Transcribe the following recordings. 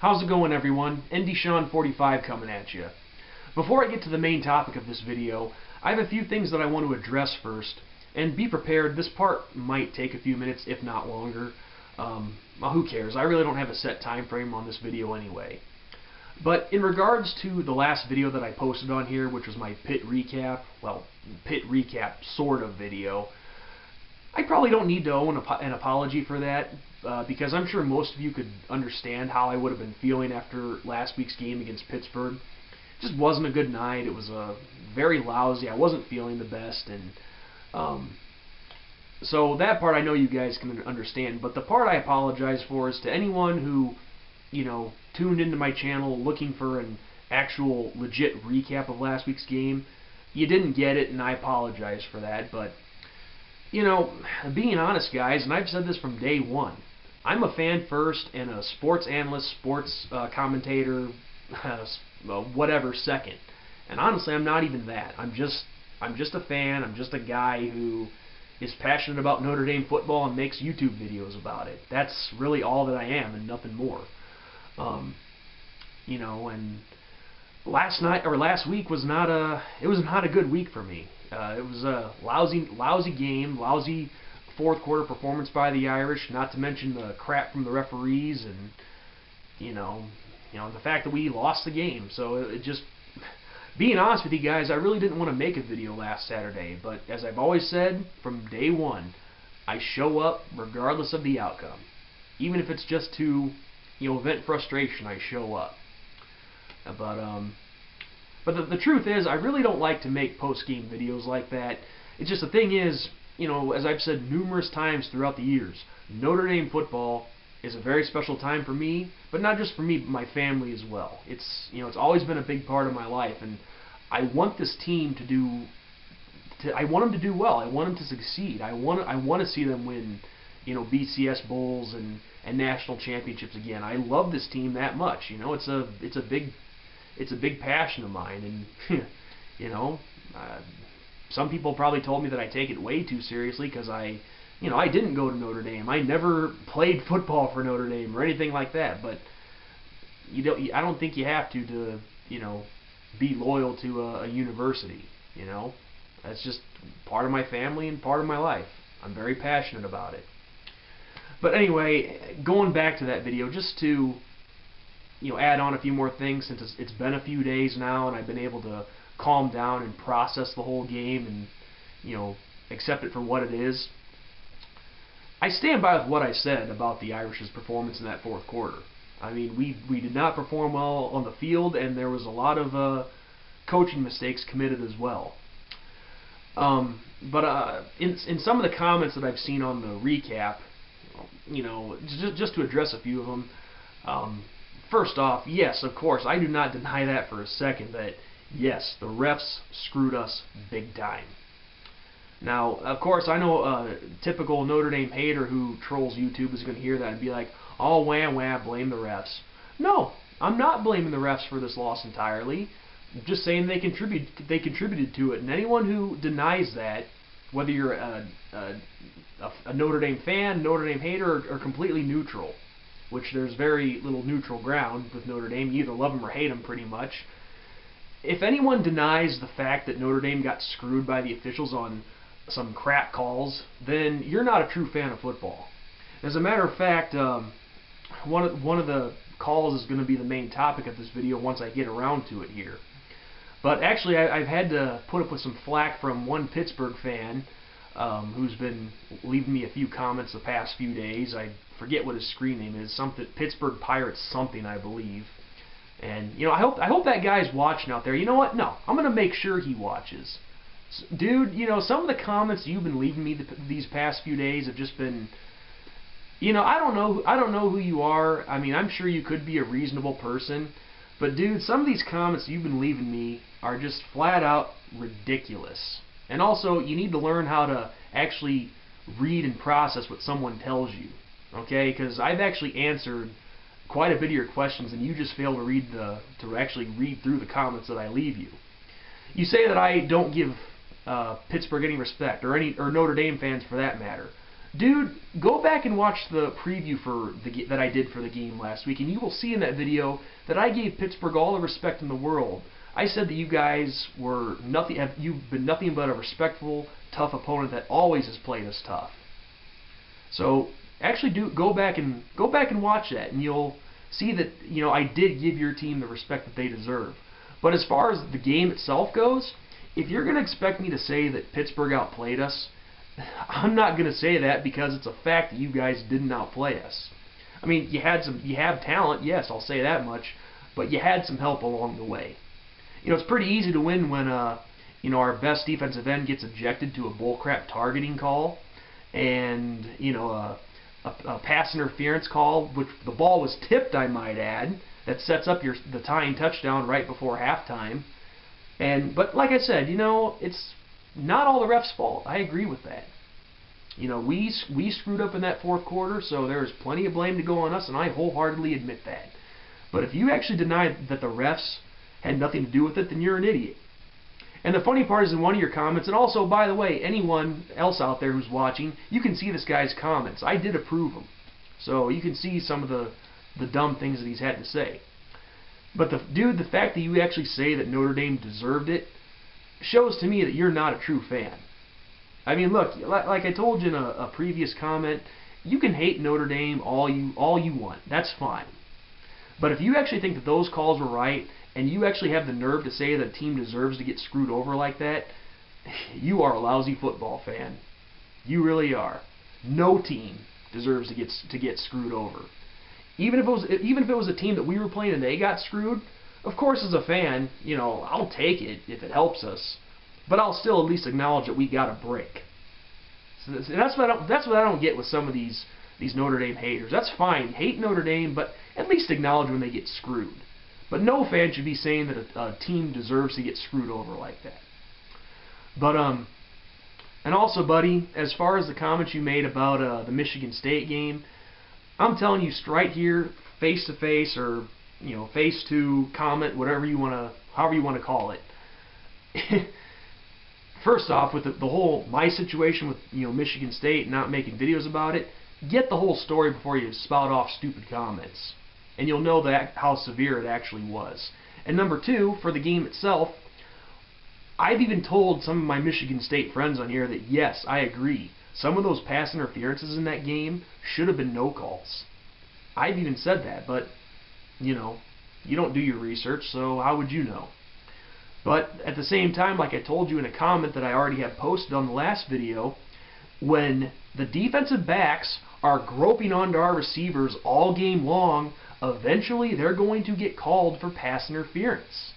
How's it going, everyone? NDSean45 coming at you. Before I get to the main topic of this video, I have a few things that I want to address first, and be prepared, this part might take a few minutes, if not longer. Well, who cares? I really don't have a set time frame on this video anyway. But in regards to the last video that I posted on here, which was my Pitt recap, well, Pitt recap sort of video, I probably don't need to own an apology for that, because I'm sure most of you could understand how I would have been feeling after last week's game against Pittsburgh. It just wasn't a good night. It was very lousy. I wasn't feeling the best, and so that part I know you guys can understand. But the part I apologize for is to anyone who, tuned into my channel looking for an actual legit recap of last week's game. You didn't get it, and I apologize for that, but being honest, guys, and I've said this from day one, I'm a fan first and a sports analyst, sports commentator, whatever second. And honestly, I'm not even that. I'm just a fan. I'm just a guy who is passionate about Notre Dame football and makes YouTube videos about it. That's really all that I am and nothing more. And last week was not a good week for me. It was a lousy game, lousy fourth quarter performance by the Irish, not to mention the crap from the referees and the fact that we lost the game. So it just, being honest with you guys, I really didn't want to make a video last Saturday, but as I've always said from day one, I show up regardless of the outcome. Even if it's just to vent frustration, I show up. But the truth is, I really don't like to make post-game videos like that. It's just the thing is, as I've said numerous times throughout the years, Notre Dame football is a very special time for me, but not just for me, but my family as well. It's always been a big part of my life, and I want this team I want them to do well. I want them to succeed. I want to see them win, BCS bowls and national championships again. I love this team that much. It's a big passion of mine, and some people probably told me that I take it way too seriously because I didn't go to Notre Dame. I never played football for Notre Dame or anything like that. But I don't think you have to be loyal to a university. That's just part of my family and part of my life. I'm very passionate about it. But anyway, going back to that video, just to add on a few more things, since it's been a few days now and I've been able to calm down and process the whole game and accept it for what it is. I stand by with what I said about the Irish's performance in that fourth quarter. I mean, we did not perform well on the field, and there was a lot of coaching mistakes committed as well. But in some of the comments that I've seen on the recap, just to address a few of them. First off, yes, of course, I do not deny that for a second, that yes, the refs screwed us big time. Now, of course, I know a typical Notre Dame hater who trolls YouTube is going to hear that and be like, oh, wah, blame the refs. No, I'm not blaming the refs for this loss entirely. I'm just saying they contributed to it. And anyone who denies that, whether you're a Notre Dame fan, Notre Dame hater, or completely neutral, which there's very little neutral ground with Notre Dame. You either love them or hate them, pretty much. If anyone denies the fact that Notre Dame got screwed by the officials on some crap calls, then you're not a true fan of football. As a matter of fact, one of the calls is going to be the main topic of this video once I get around to it here. But actually, I've had to put up with some flack from one Pittsburgh fan who's been leaving me a few comments the past few days. I forget what his screen name is. Something Pittsburgh Pirates something, I believe. And I hope that guy's watching out there. You know what? No, I'm gonna make sure he watches. Dude, some of the comments you've been leaving me these past few days have just been, I don't know who you are. I mean, I'm sure you could be a reasonable person, but dude, some of these comments you've been leaving me are just flat out ridiculous. And also, you need to learn how to actually read and process what someone tells you, okay? Because I've actually answered quite a bit of your questions, and you just fail to actually read through the comments that I leave you. You say that I don't give Pittsburgh any respect, or Notre Dame fans for that matter. Dude, go back and watch the preview for that I did for the game last week, and you will see in that video that I gave Pittsburgh all the respect in the world. I said that you guys were nothing. You've been nothing but a respectful, tough opponent that always has played us tough. So actually, go back and watch that, and you'll see that I did give your team the respect that they deserve. But as far as the game itself goes, if you're going to expect me to say that Pittsburgh outplayed us, I'm not going to say that, because it's a fact that you guys didn't outplay us. I mean, you have talent, yes, I'll say that much, but you had some help along the way. It's pretty easy to win when our best defensive end gets ejected to a bullcrap targeting call, and a pass interference call, which the ball was tipped, I might add, that sets up the tying touchdown right before halftime. But like I said, it's not all the refs' fault. I agree with that. We screwed up in that fourth quarter, so there's plenty of blame to go on us, and I wholeheartedly admit that. But if you actually deny that the refs had nothing to do with it, then you're an idiot. And the funny part is, in one of your comments, and also, by the way, anyone else out there who's watching, you can see this guy's comments. I did approve them. So you can see some of the dumb things that he's had to say. But the fact that you actually say that Notre Dame deserved it shows to me that you're not a true fan. I mean, look, like I told you in a previous comment, you can hate Notre Dame all you want. That's fine. But if you actually think that those calls were right, and you actually have the nerve to say that a team deserves to get screwed over like that, you are a lousy football fan. You really are. No team deserves to get screwed over. Even if it was a team that we were playing and they got screwed, of course, as a fan, I'll take it if it helps us, but I'll still at least acknowledge that we got a break. So that's what I don't get with some of these Notre Dame haters. That's fine, hate Notre Dame, but at least acknowledge when they get screwed. But no fan should be saying that a team deserves to get screwed over like that. But and also, buddy, as far as the comments you made about the Michigan State game, I'm telling you straight here, face to face, or face to comment, however you want to call it. First off, with the whole my situation with Michigan State not making videos about it, get the whole story before you spout off stupid comments, and you'll know how severe it actually was. And number two, for the game itself, I've even told some of my Michigan State friends on here that yes, I agree. Some of those pass interferences in that game should have been no calls. I've even said that, but you don't do your research, so how would you know? But at the same time, like I told you in a comment that I already have posted on the last video, when the defensive backs are groping onto our receivers all game long, eventually they're going to get called for pass interference.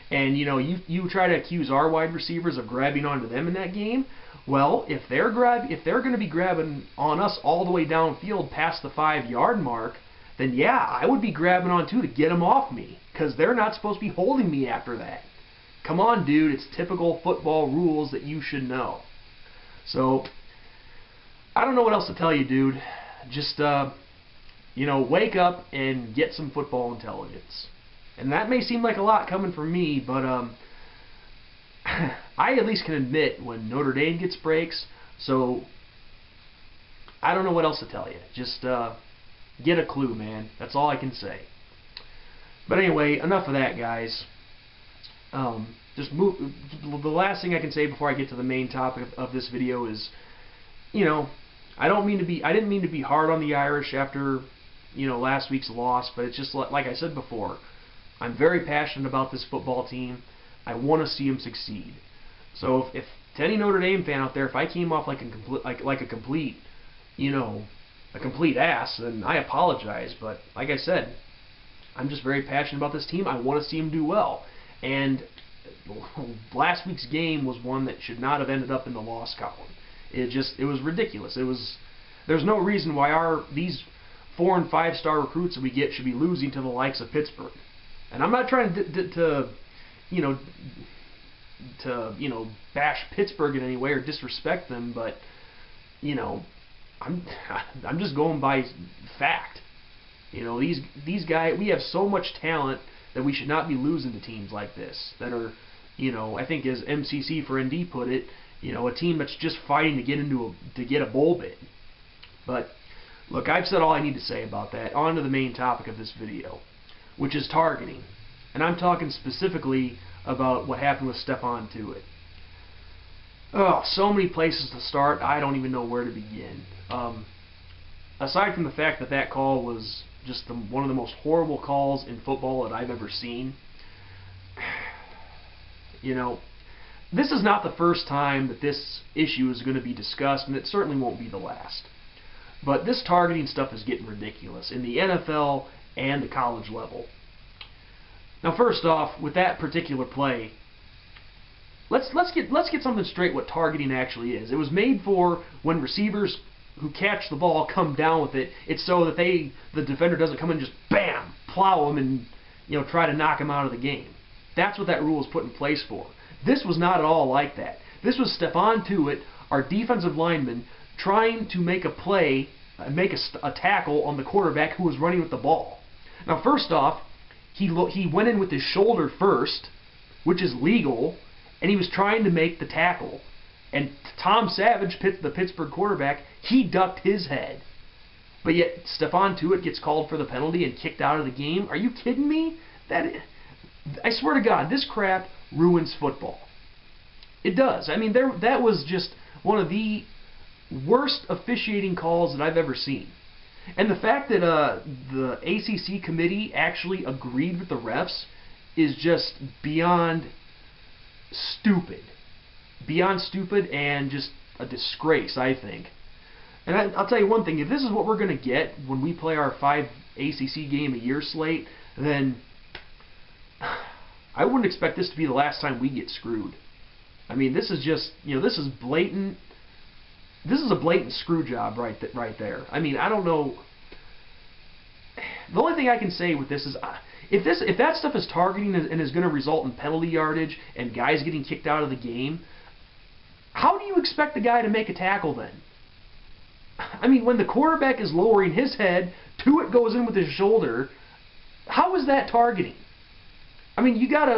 And you try to accuse our wide receivers of grabbing onto them in that game. Well, if they're going to be grabbing on us all the way downfield past the 5-yard mark, then yeah, I would be grabbing on too to get them off me, because they're not supposed to be holding me after that. Come on, dude, it's typical football rules that you should know. So I don't know what else to tell you, dude. Just wake up and get some football intelligence. And that may seem like a lot coming from me, but I at least can admit when Notre Dame gets breaks, so I don't know what else to tell you. Just get a clue, man. That's all I can say. But anyway, enough of that, guys. Just move. The last thing I can say before I get to the main topic of this video is, I didn't mean to be hard on the Irish after last week's loss, but it's just like I said before. I'm very passionate about this football team. I want to see them succeed. So if to any Notre Dame fan out there, if I came off like a complete ass, then I apologize. But like I said, I'm just very passionate about this team. I want to see them do well. And last week's game was one that should not have ended up in the loss column. It was ridiculous. There's no reason why these 4- and 5-star recruits that we get should be losing to the likes of Pittsburgh. And I'm not trying to bash Pittsburgh in any way or disrespect them, but I'm just going by fact. These guys, we have so much talent that we should not be losing to teams like this that are, I think as MCC for ND put it, a team that's just fighting to get a bowl bid. But look, I've said all I need to say about that. On to the main topic of this video, which is targeting. And I'm talking specifically about what happened with Stephon Tuitt. Oh, so many places to start, I don't even know where to begin. Aside from the fact that that call was just one of the most horrible calls in football that I've ever seen, this is not the first time that this issue is going to be discussed, and it certainly won't be the last. But this targeting stuff is getting ridiculous in the NFL and the college level. Now, first off, with that particular play, let's get something straight what targeting actually is. It was made for when receivers who catch the ball come down with it. It's so that the defender doesn't come in and just bam, plow them and try to knock them out of the game. That's what that rule was put in place for. This was not at all like that. This was Stephon Tuitt, our defensive lineman, trying to make a play, make a tackle on the quarterback who was running with the ball. Now, first off, he went in with his shoulder first, which is legal, and he was trying to make the tackle. And Tom Savage, the Pittsburgh quarterback, he ducked his head. But yet Stephon Tuitt gets called for the penalty and kicked out of the game. Are you kidding me? I swear to God, this crap ruins football. It does. I mean, that was just one of the worst officiating calls that I've ever seen. And the fact that the ACC committee actually agreed with the refs is just beyond stupid. Beyond stupid and just a disgrace, I think. And I'll tell you one thing, if this is what we're going to get when we play our 5 ACC game a year slate, then I wouldn't expect this to be the last time we get screwed. I mean, this is just, this is blatant. This is a blatant screw job right there. I mean, I don't know. The only thing I can say with this is, if that stuff is targeting and is going to result in penalty yardage and guys getting kicked out of the game, how do you expect the guy to make a tackle then? I mean, when the quarterback is lowering his head, Tuitt goes in with his shoulder. How is that targeting? I mean, you got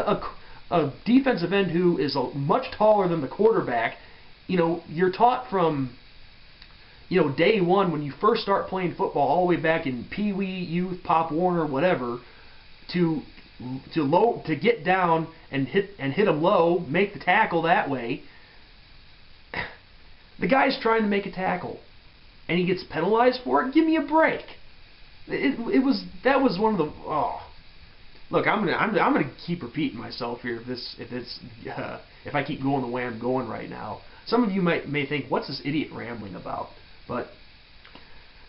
a defensive end who is much taller than the quarterback. You're taught from, day one when you first start playing football, all the way back in Pee Wee, youth, Pop Warner, whatever, to get down and hit them low, make the tackle that way. The guy's trying to make a tackle, and he gets penalized for it. Give me a break. That was one of the Look, I'm gonna keep repeating myself here if I keep going the way I'm going right now. Some of you may think, what's this idiot rambling about? But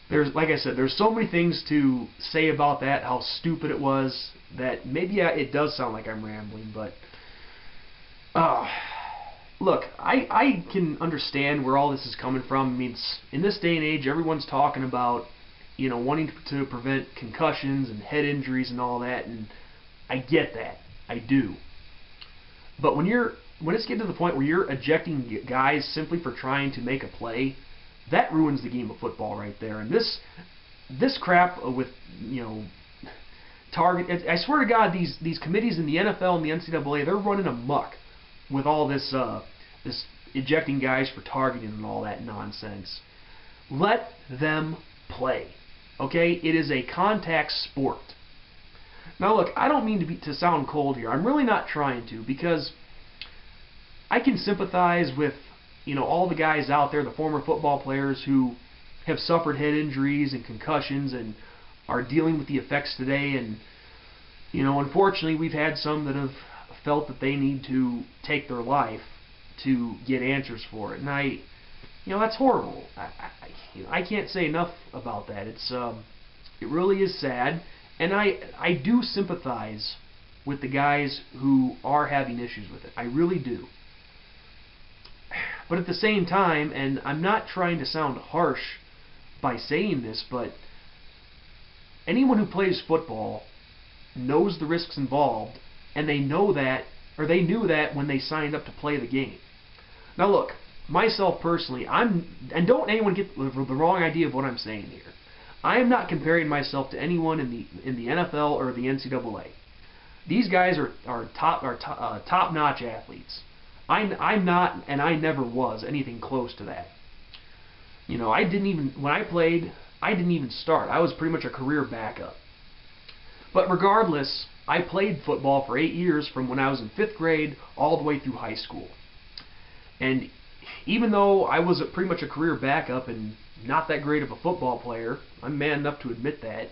like I said, there's so many things to say about that, how stupid it was, that maybe it does sound like I'm rambling, but look, I can understand where all this is coming from. I mean, in this day and age, everyone's talking about wanting to prevent concussions and head injuries and all that, and I get that. I do. But when it's getting to the point where you're ejecting guys simply for trying to make a play, that ruins the game of football right there. And this crap with target. I swear to God, these committees in the NFL and the NCAA, they're running amok with all this ejecting guys for targeting and all that nonsense. Let them play. Okay? It is a contact sport. Now look, I don't mean to sound cold here. I'm really not trying to, because I can sympathize with all the guys out there, the former football players who have suffered head injuries and concussions and are dealing with the effects today. And unfortunately, we've had some that have felt that they need to take their life to get answers for it. And that's horrible. I can't say enough about that. It really is sad. And I do sympathize with the guys who are having issues with it. I really do. But at the same time, and I'm not trying to sound harsh by saying this, but anyone who plays football knows the risks involved, and they know that, or they knew that when they signed up to play the game. Now look, myself personally, and don't anyone get the wrong idea of what I'm saying here. I am not comparing myself to anyone in the NFL or the NCAA. These guys are top-notch athletes. I'm not, and I never was anything close to that. You know, I didn't even, when I played, I didn't even start. I was pretty much a career backup. But regardless, I played football for 8 years from when I was in 5th grade all the way through high school. And even though I was pretty much a career backup and not that great of a football player, I'm man enough to admit that,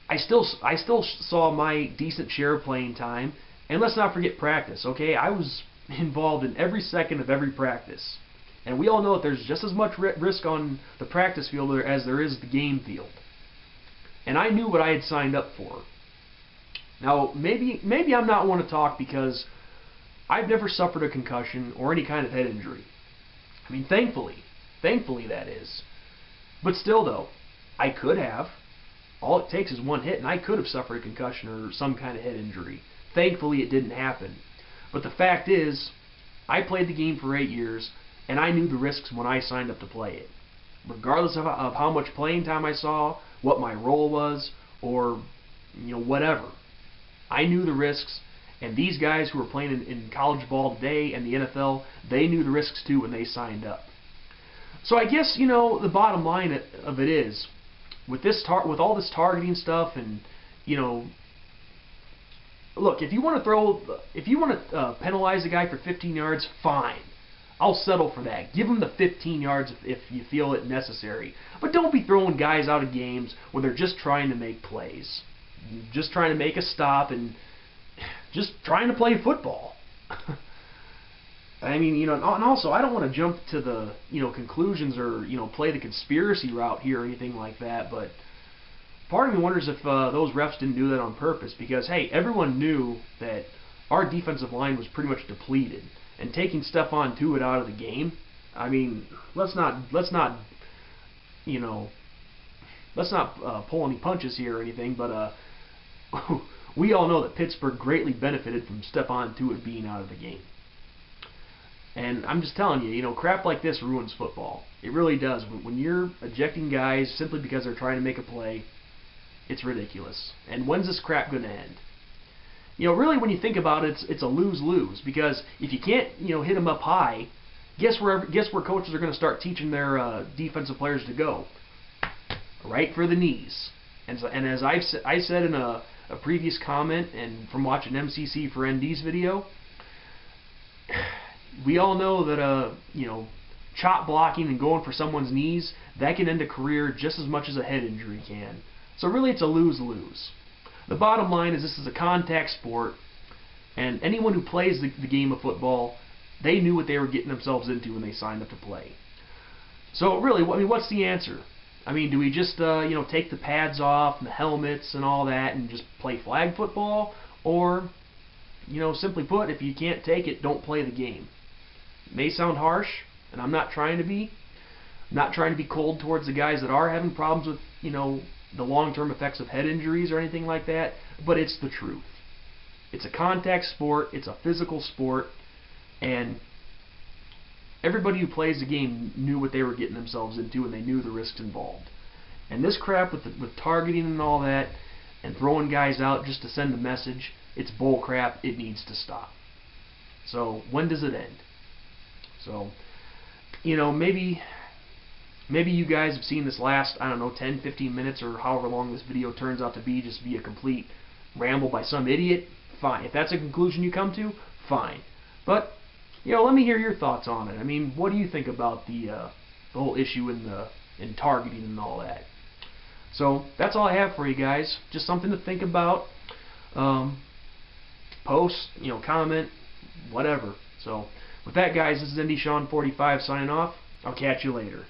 I still saw my decent share of playing time. And let's not forget practice, okay? I was involved in every second of every practice. And we all know that there's just as much risk on the practice field as there is the game field. And I knew what I had signed up for. Now, maybe I'm not one to talk because I've never suffered a concussion or any kind of head injury. I mean, thankfully that is. But still, though, I could have. All it takes is one hit, and I could have suffered a concussion or some kind of head injury. Thankfully, it didn't happen. But the fact is, I played the game for 8 years, and I knew the risks when I signed up to play it. Regardless of how much playing time I saw, what my role was, or whatever. I knew the risks, and these guys who are playing in college ball today and the NFL, they knew the risks too when they signed up. So I guess, the bottom line of it is, with all this targeting stuff and, look, if you want to penalize a guy for 15 yards, fine. I'll settle for that. Give him the 15 yards if you feel it necessary. But don't be throwing guys out of games when they're just trying to make plays. Just trying to make a stop and just trying to play football. I mean, and also I don't want to jump to the, conclusions or, play the conspiracy route here or anything like that, but part of me wonders if those refs didn't do that on purpose because, hey, everyone knew that our defensive line was pretty much depleted. And taking Stephon Tuitt out of the game, I mean, let's not pull any punches here or anything, but we all know that Pittsburgh greatly benefited from Stephon Tuitt being out of the game. And I'm just telling you, crap like this ruins football. It really does. When you're ejecting guys simply because they're trying to make a play, it's ridiculous. And when's this crap going to end? Really, when you think about it, it's a lose-lose because if you can't, hit them up high, guess where coaches are going to start teaching their defensive players to go? Right for the knees. And as I said in a previous comment and from watching MCC for ND's video, we all know that chop blocking and going for someone's knees, that can end a career just as much as a head injury can. So really, it's a lose-lose. The bottom line is this is a contact sport, and anyone who plays the game of football, they knew what they were getting themselves into when they signed up to play. So really, what's the answer? I mean, do we just take the pads off and the helmets and all that and just play flag football, or simply put, if you can't take it, don't play the game? It may sound harsh, and I'm not trying to be. I'm not trying to be cold towards the guys that are having problems with the long-term effects of head injuries or anything like that, but it's the truth. It's a contact sport, it's a physical sport, and everybody who plays the game knew what they were getting themselves into and they knew the risks involved. And this crap with targeting and all that and throwing guys out just to send a message, it's bull crap. It needs to stop. So when does it end? So, maybe you guys have seen this last, 10, 15 minutes or however long this video turns out to be, just be a complete ramble by some idiot. Fine. If that's a conclusion you come to, fine. But, let me hear your thoughts on it. I mean, what do you think about the whole issue in targeting and all that? So, that's all I have for you guys. Just something to think about. Post, comment, whatever. So, with that, guys, this is ND Sean 45 signing off. I'll catch you later.